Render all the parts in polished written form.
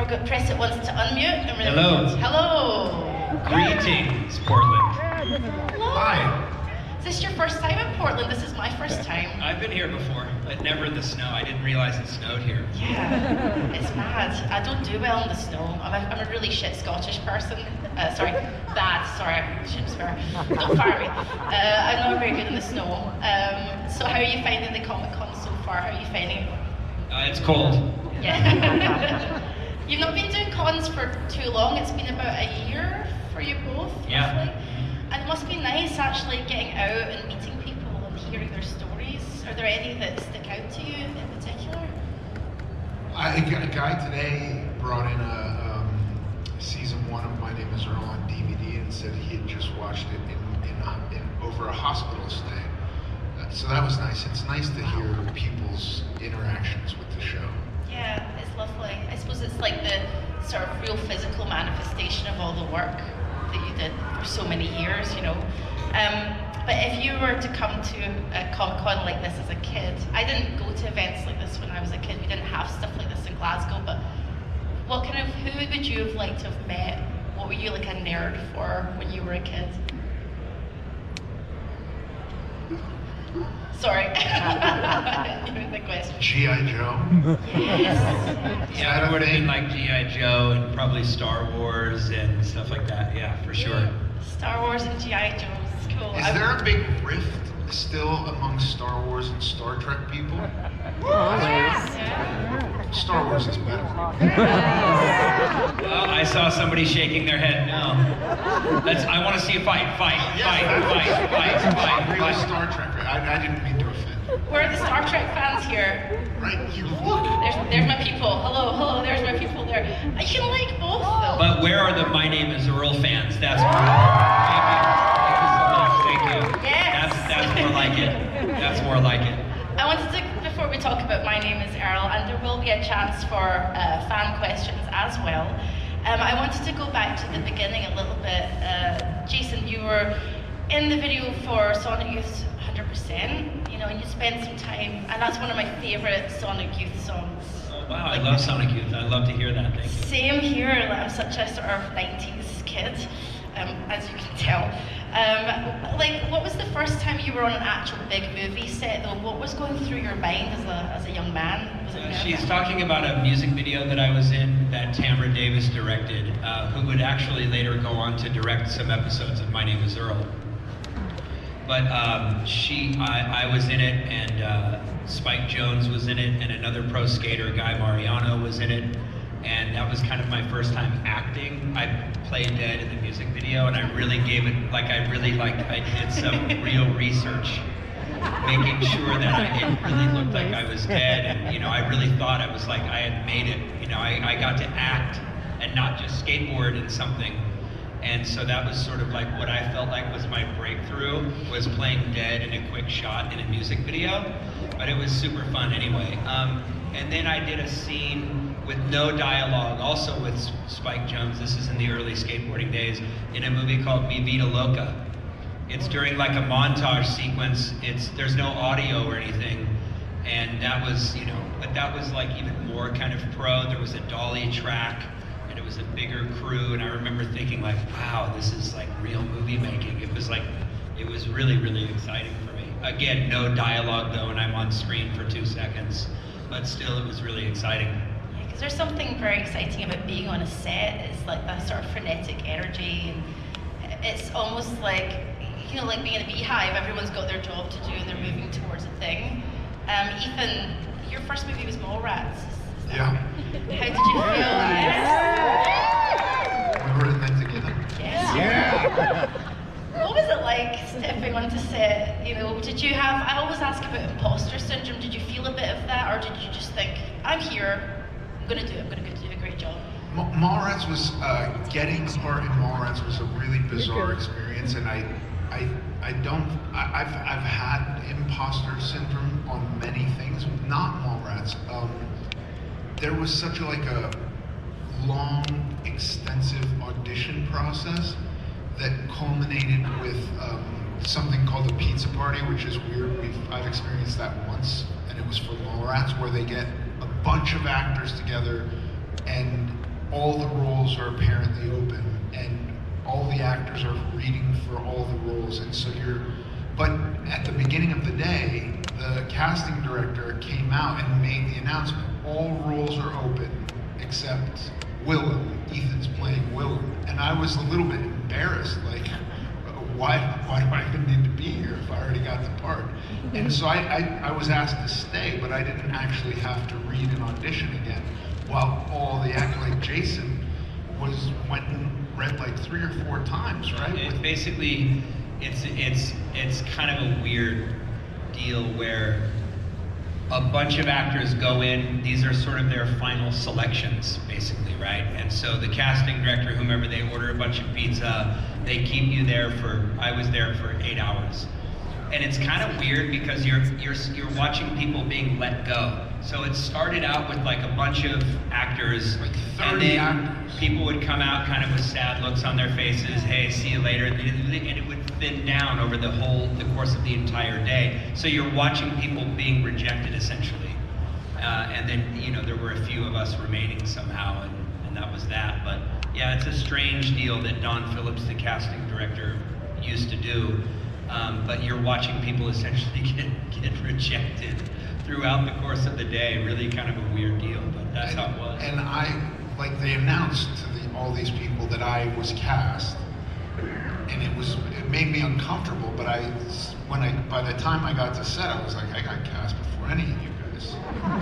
press it once to unmute. And Hello. Hello. Greetings, Portland. Hello. Hi. Is this your first time in Portland? This is my first time. I've been here before, but never in the snow. I didn't realize it snowed here. Yeah, it's mad. I don't do well in the snow. I'm a really shit Scottish person. Sorry, I shouldn't swear. Don't fire me. I'm not very good in the snow. So how are you finding the Comic-Con so far? How are you finding it? It's cold. Yeah. You've not been doing cons for too long. It's been about a year for you both, Yeah. roughly. And it must be nice actually getting out and meeting people and hearing their stories. Are there any that stick out to you in particular? A guy today brought in a season 1 of My Name is Earl on DVD and said he had just watched it in over a hospital stay. So that was nice. It's nice to hear people's interactions with the show. Yeah, it's lovely. I suppose it's like the sort of real physical manifestation of all the work that you did for so many years, you know. But if you were to come to a Comic-Con like this as a kid, I didn't go to events like this when I was a kid. We didn't have stuff like this in Glasgow, but who would you have liked to have met? What were you like a nerd for when you were a kid? Sorry. You know the question. G.I. Joe? Yes. Yeah, it would have been like G.I. Joe and probably Star Wars and stuff like that. Yeah, for sure. Star Wars and G.I. Joe is cool. Is there a big rift still among Star Wars and Star Trek people? Yeah. Star Wars is better. Well, I saw somebody shaking their head no. I want to see a fight. I agree with Star Trek. I didn't mean to offend. Where are the Star Trek fans here? Right, you look. There's my people. Hello, there's my people there. I can like both though. But where are the My Name is Earl fans? That's thank you. Thank you so much. Thank you. Yes. That's more like it. That's more like it. I wanted to, before we talk about My Name is Earl, and there will be a chance for fan questions as well. I wanted to go back to the beginning a little bit. Jason, you were in the video for Sonic Youth 100%, you know, and you spent some time, and that's one of my favorite Sonic Youth songs. Oh, wow, I love Sonic Youth. I love to hear that. Thank you. Same here. I'm such a sort of 90s kid, as you can tell. Like, what was the first time you were on an actual big movie set, though? What was going through your mind as a young man? Was it She's talking about a music video that I was in that Tamra Davis directed, who would actually later go on to direct some episodes of My Name is Earl. But I was in it, and Spike Jones was in it, and another pro skater, Guy Mariano, was in it. And that was kind of my first time acting. I played dead in the music video, and I really gave it, I did some real research, making sure that it really looked like I was dead. And, you know, I really thought I was like, I had made it. You know, I got to act and not just skateboard in something. And so that was sort of like what I felt like was my breakthrough, was playing dead in a quick shot in a music video. But it was super fun anyway. And then I did a scene with no dialogue, also with Spike Jones. This is in the early skateboarding days, in a movie called Mi Vida Loca. It's during like a montage sequence. There's no audio or anything. And that was, you know, but that was like even more kind of pro. There was a dolly track, and it was a bigger crew. And I remember thinking like, wow, this is like real movie making. It was really, really exciting for me. Again, no dialogue though, and I'm on screen for 2 seconds. But still, it was really exciting. Yeah, because there's something very exciting about being on a set. It's like that sort of frenetic energy, and it's almost like, you know, like being in a beehive. Everyone's got their job to do, and they're moving towards a thing. Ethan, your first movie was Mallrats. Yeah. How did you feel? Yes. We were in that together. Yes. Yeah. What was it like stepping onto set? You know, did you have, I always ask about imposter syndrome. Did you feel a bit of that, or did you just think, I'm here, I'm gonna do a great job? Mallrats was, getting part in Mallrats was a really bizarre experience, and I've had imposter syndrome on many things, not Mallrats. There was such a long, extensive audition process that culminated with something called a pizza party, which is weird. I've experienced that once, and it was for Mallrats, where they get a bunch of actors together and all the roles are apparently open, and all the actors are reading for all the roles, and so but at the beginning of the day, the casting director came out and made the announcement, all roles are open except Willem. Ethan's playing Willem. And I was a little bit embarrassed, like, why do I even need to be here if I already got the part? And so I was asked to stay, but I didn't actually have to read an audition again, while all the actors, like Jason, went and read like 3 or 4 times, right? It basically, it's kind of a weird deal where a bunch of actors go in, these are sort of their final selections, basically, right? And so the casting director, whomever, they order a bunch of pizza, they keep you there I was there for 8 hours. And it's kind of weird because you're watching people being let go. So it started out with like a bunch of actors, Like 30 and then actors. people would come out kind of with sad looks on their faces, hey, see you later, and it would thin down over the course of the entire day. So you're watching people being rejected essentially. And then, there were a few of us remaining somehow, and that was that. But yeah, it's a strange deal that Don Phillips, the casting director, used to do. But you're watching people essentially get rejected throughout the course of the day. Really kind of a weird deal, but that's how it was. And they announced to all these people that I was cast, and it made me uncomfortable, but by the time I got to set, I was like, I got cast before any of you guys. A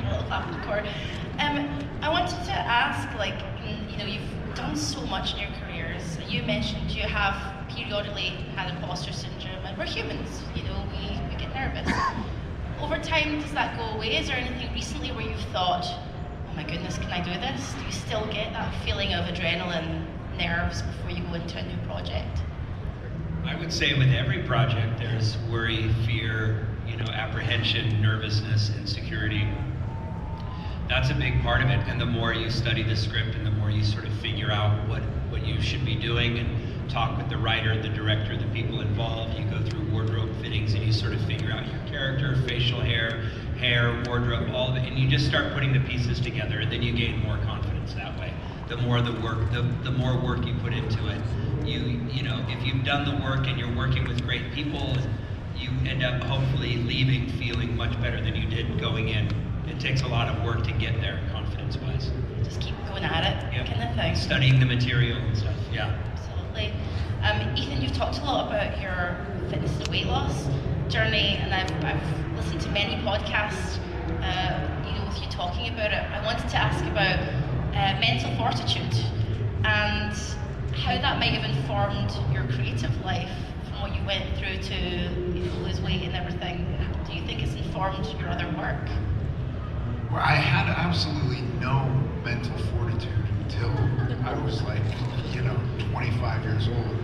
little clap on the court. I wanted to ask, you've done so much in your careers. You mentioned you have periodically had imposter syndrome, and we're humans, we get nervous. Over time, does that go away? Is there anything recently where you've thought, oh my goodness, can I do this? Do you still get that feeling of adrenaline, nerves before you go into a new project? I would say with every project, there's worry, fear, apprehension, nervousness, insecurity. That's a big part of it, and the more you study the script and the more you sort of figure out what you should be doing and talk with the writer, the director, the people involved, you go through wardrobe fittings and you sort of figure out your character, facial hair, wardrobe, all of it, and you just start putting the pieces together, and then you gain more confidence that way. The more the more work you put into it, if you've done the work and you're working with great people, you end up hopefully leaving feeling much better than you did going in. It takes a lot of work to get there, confidence-wise. Just keep going at it, kind of thing. Studying the material and stuff, yeah. Absolutely. Ethan, you've talked a lot about your fitness and weight loss journey, and I've listened to many podcasts, with you talking about it. I wanted to ask about mental fortitude and how that might have informed your creative life from what you went through to lose weight and everything. Do you think it's informed your other work? Well, I had absolutely no mental fortitude until I was 25 years old.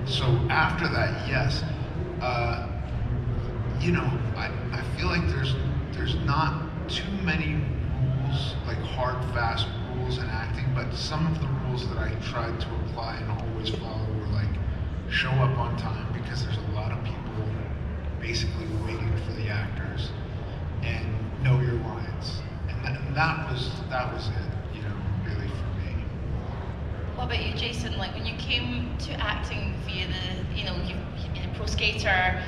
So after that, yes. I feel like there's not too many rules, like hard, fast rules in acting, but some of the rules that I tried to apply and always follow were like, show up on time, because there's a lot of people basically waiting for the actors, and know your lines, and that was it, really for me. What about you, Jason? When you came to acting via you've been a pro skater,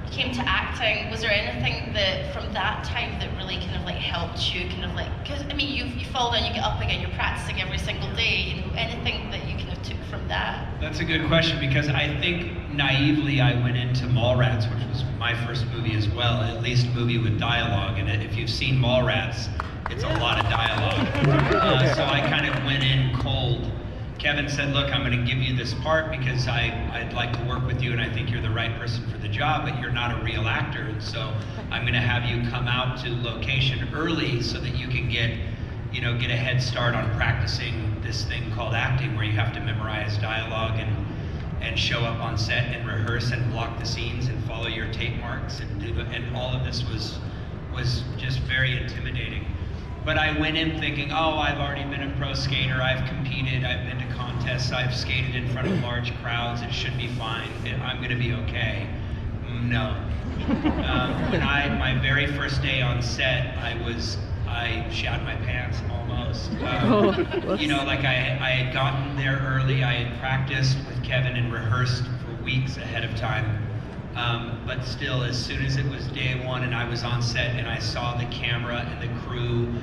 you came to acting, was there anything that from that time that really kind of helped you because you fall down, you get up again, you're practicing every single day, anything that you kind of took from that? That's a good question, because I think naively I went into Mallrats, which was my first movie as well, at least a movie with dialogue, and if you've seen Mallrats, it's a lot of dialogue. So I kind of went in cold. Kevin said, look, I'm going to give you this part because I'd like to work with you and I think you're the right person for the job, but you're not a real actor, and so I'm going to have you come out to location early so that you can get a head start on practicing this thing called acting, where you have to memorize dialogue and show up on set and rehearse and block the scenes and follow your tape marks and all of this was just very intimidating. But I went in thinking, oh, I've already been a pro skater, I've competed, I've been to contests, I've skated in front of large crowds, it should be fine, I'm going to be okay. No. My very first day on set, I I shat my pants almost. You know, like I had gotten there early, I had practiced with Kevin and rehearsed for weeks ahead of time. But still, as soon as it was day one and I was on set and I saw the camera and the crew,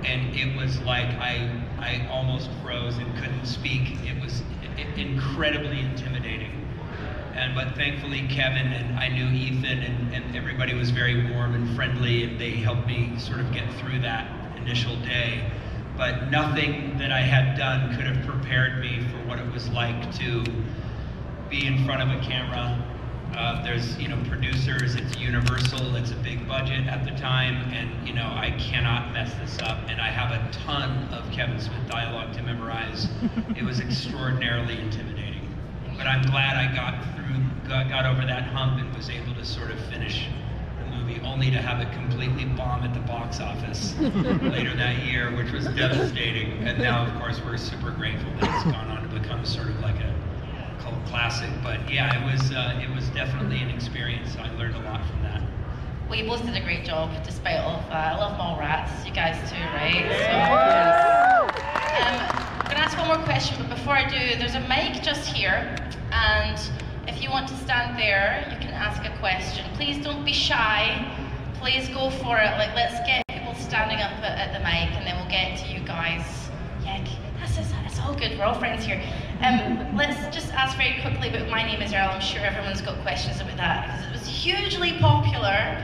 and it was like I almost froze and couldn't speak. It was incredibly intimidating. But thankfully Kevin and I knew Ethan and everybody was very warm and friendly, and they helped me sort of get through that initial day. But nothing that I had done could have prepared me for what it was like to be in front of a camera. There's, you know, producers, it's Universal, it's a big budget at the time, and, you know, I cannot mess this up, and I have a ton of Kevin Smith dialogue to memorize. It was extraordinarily intimidating. But I'm glad I got over that hump and was able to sort of finish the movie, only to have it completely bomb at the box office later that year, which was devastating. And now, of course, we're super grateful that it's gone on to become sort of like a cult classic. But yeah, it was definitely an experience. I learned a lot from that. Well, you both did a great job, despite all of that. I love Mallrats, you guys too, right? I'm gonna ask one more question, but before I do, there's a mic just here, and if you want to stand there, you can ask a question. Please don't be shy. Please go for it. Like, let's get people standing up at the mic, and then we'll get to you guys. Yeah, it's all good. We're all friends here. Let's just ask very quickly about My Name is Earl. I'm sure everyone's got questions about that, because it was hugely popular,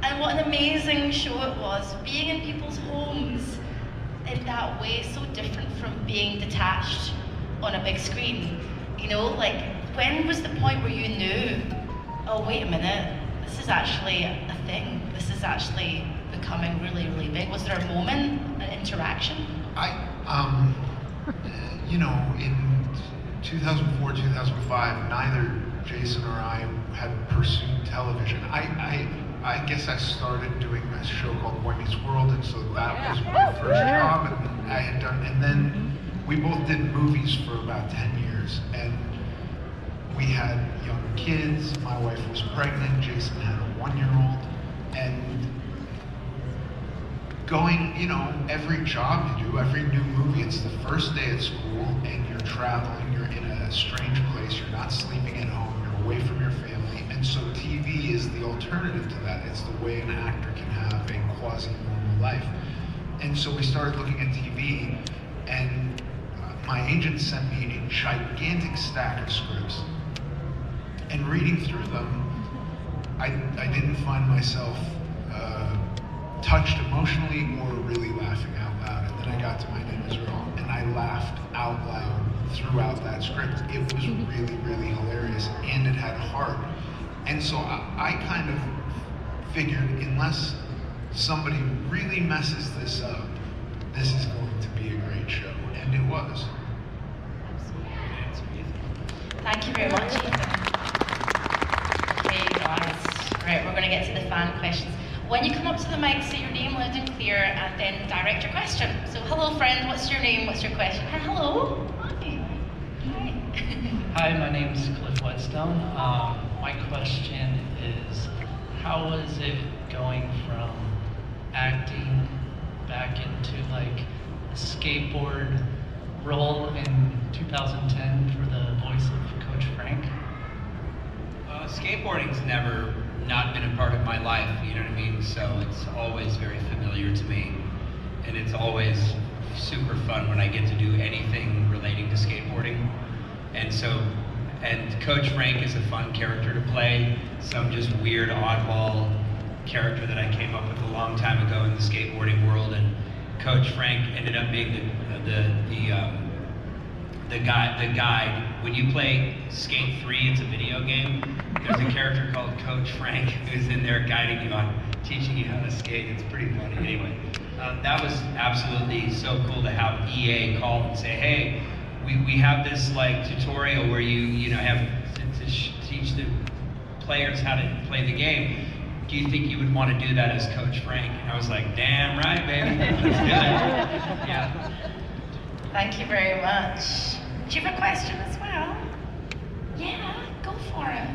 and what an amazing show it was. Being in people's homes in that way, so different from being detached on a big screen. You know, like, when was the point where you knew, oh, wait a minute, this is actually a thing, this is actually becoming really, really big? Was there a moment, an interaction? You know, in 2004, 2005, neither Jason or I had pursued television. I guess I started doing a show called Boy Meets World, and so that was my first job, and I had done, and then we both did movies for about 10 years, and we had young kids. My wife was pregnant, Jason had a 1-year-old, and going, you know, every job you do, every new movie, it's the first day at school, and you're traveling, you're in a strange place, you're not sleeping at home, you're away from your family, and so TV is the alternative to that. It's the way an actor can have a quasi-normal life. And so we started looking at TV, and my agent sent me a gigantic stack of scripts. And reading through them, I didn't find myself touched emotionally or really laughing out loud. And then I got to My Name is Earl, and I laughed out loud throughout that script. It was really, really hilarious, and it had heart. And so I kind of figured, unless somebody really messes this up, this is going to be a great show, and it was. Thank you very much, Ethan. Okay, guys. Right, we're going to get to the fan questions. When you come up to the mic, say your name loud and clear, and then direct your question. So, hello, friend. What's your name? What's your question? And hello. Hi. Hi. Hi, my name's Cliff Whetstone. My question is, how is it going from acting back into like a skateboard role in 2010 for the voice of Coach Frank? Skateboarding's never not been a part of my life, you know what I mean? So it's always very familiar to me. And it's always super fun when I get to do anything relating to skateboarding. And Coach Frank is a fun character to play, some just weird oddball character that I came up with a long time ago in the skateboarding world. And Coach Frank ended up being the guide. When you play Skate 3, it's a video game, there's a character called Coach Frank who's in there guiding you on, teaching you how to skate. It's pretty funny. Anyway, that was absolutely so cool to have EA call and say, hey, we have this like tutorial where you know have to teach the players how to play the game. Do you think you would want to do that as Coach Frank? And I was like, damn right, baby, let's do it. Yeah. Thank you very much. Do you have a question as well? Yeah, go for it.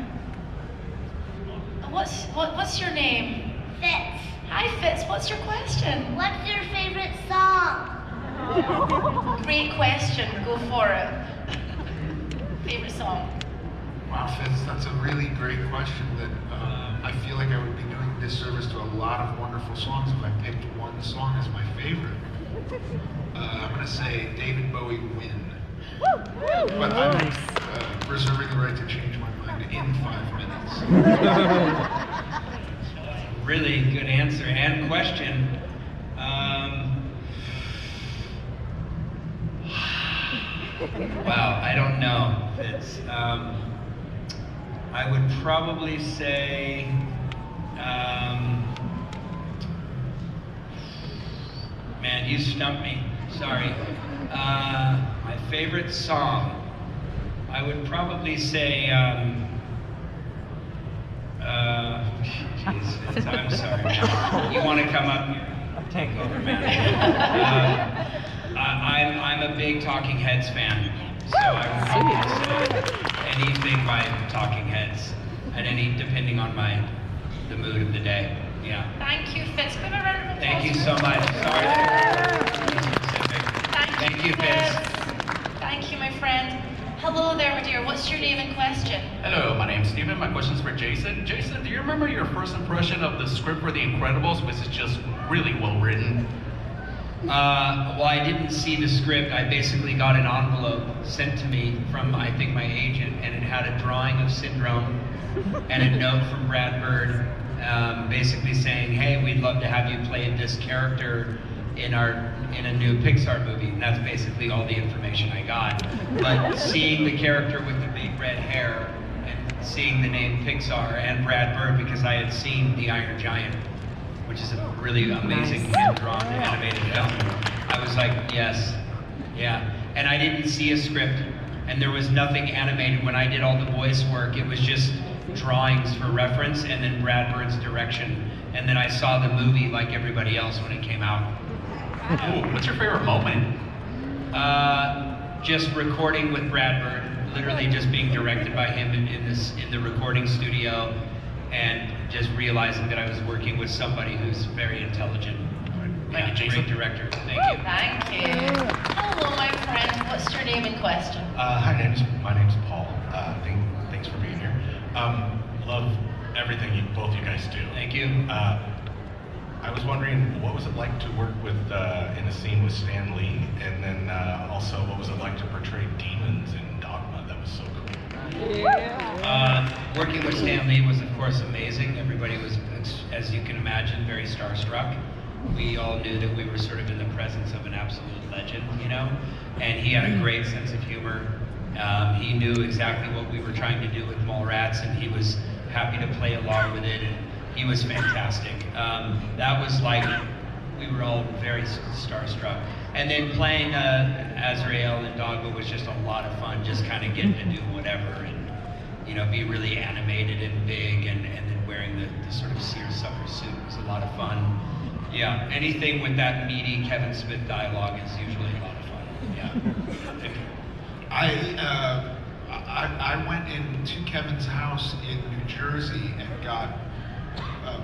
What's your name? Fitz. Hi Fitz, what's your question? What's your favorite song? Great question, go for it. Favorite song? Wow, Fitz, that's a really great question that I feel like I would be doing disservice to a lot of wonderful songs if I picked one song as my favorite. I'm going to say David Bowie, Win. But I'm reserving the right to change my mind in 5 minutes. Really good answer and question. Wow, I don't know. It's I would probably say man, you stumped me. Sorry. My favorite song, I would probably say geez, I'm sorry. You want to come up here? Take over, man. I'm a big Talking Heads fan, so I would probably say anything by Talking Heads, and depending on the mood of the day. Yeah. Thank you, Fitz. Give a round of applause. Thank you so much. Sorry to be specific. Thank you, Fitz. Thank you, my friend. Hello there, my dear. What's your name and question? Hello, my name's Steven. My question's for Jason. Jason, do you remember your first impression of the script for The Incredibles, which is just really well written? Well, I didn't see the script. I basically got an envelope sent to me from, I think, my agent, and it had a drawing of Syndrome and a note from Brad Bird, basically saying, hey, we'd love to have you play this character in a new Pixar movie. And that's basically all the information I got. But seeing the character with the big red hair and seeing the name Pixar and Brad Bird, because I had seen The Iron Giant, which is a really amazing hand-drawn animated film, I was like, yes, yeah. And I didn't see a script, and there was nothing animated. When I did all the voice work, it was just drawings for reference, and then Brad Bird's direction. And then I saw the movie like everybody else when it came out. Ooh, what's your favorite moment? Just recording with Brad Bird, literally just being directed by him in the recording studio, and just realizing that I was working with somebody who's very intelligent. Thank you, Jason. Great director. Thank you. Thank you. Hello, my friend. What's your name and question? Hi, my name's Paul. Thanks for being here. Love everything both you guys do. Thank you. I was wondering, what was it like to work with in a scene with Stan Lee, and then also what was it like to portray demons in Dogma? That was so cool. Working with Stan Lee was, of course, amazing. Everybody was, as you can imagine, very starstruck. We all knew that we were sort of in the presence of an absolute legend, you know? And he had a great sense of humor. He knew exactly what we were trying to do with Mallrats, and he was happy to play along with it, and he was fantastic. That was like, we were all very starstruck. And then playing Azrael in Dogma was just a lot of fun, just kind of getting to do whatever and, you know, be really animated and big, and then wearing the sort of seersucker suit was a lot of fun. Yeah, anything with that meaty Kevin Smith dialogue is usually a lot of fun. Yeah. I went into Kevin's house in New Jersey and got a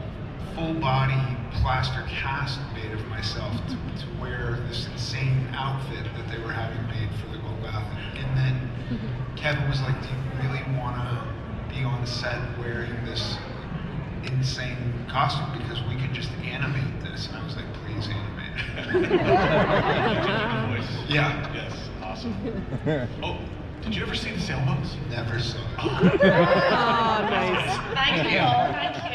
full body plaster cast made of myself to wear this insane outfit that they were having made for the Golgotha. And then Kevin was like, do you really want to be on set wearing this insane costume, because we could just animate this? And I was like, please animate it. Yeah. Yes, awesome. Oh, did you ever see the sailboats? Never saw it. Oh, nice. Thank you all. Thank you.